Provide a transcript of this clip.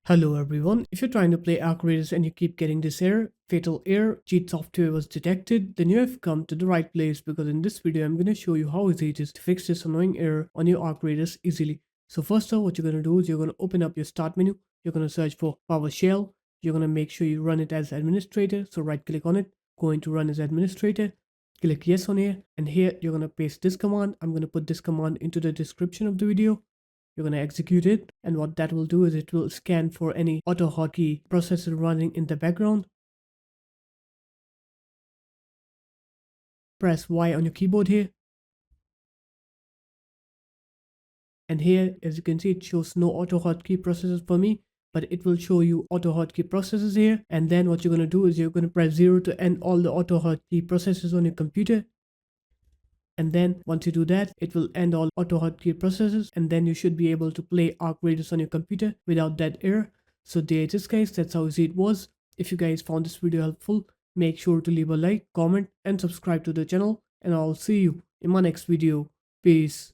Hello everyone, if you're trying to play Arc Raiders and you keep getting this error, fatal error, cheat software was detected, then you have come to the right place because in this video I'm going to show you how easy it is to fix this annoying error on your Arc Raiders easily. So first off, what you're going to do is you're going to open up your start menu, you're going to search for PowerShell, you're going to make sure you run it as administrator, so right click on it, go into run as administrator, click yes on here, and here you're going to paste this command. I'm going to put this command into the description of the video. You're going to execute it, and what that will do is it will scan for any auto hotkey processor running in the background. Press Y on your keyboard here, and here as you can see it shows no auto hotkey processors for me, but it will show you auto hotkey processors here. And then what you're going to do is you're going to press 0 to end all the auto hotkey processors on your computer. And then once you do that, it will end all auto hotkey processes, and then you should be able to play Arc Raiders on your computer without that error. So there it is guys, that's how easy it was. If you guys found this video helpful, make sure to leave a like, comment and subscribe to the channel, and I'll see you in my next video. Peace.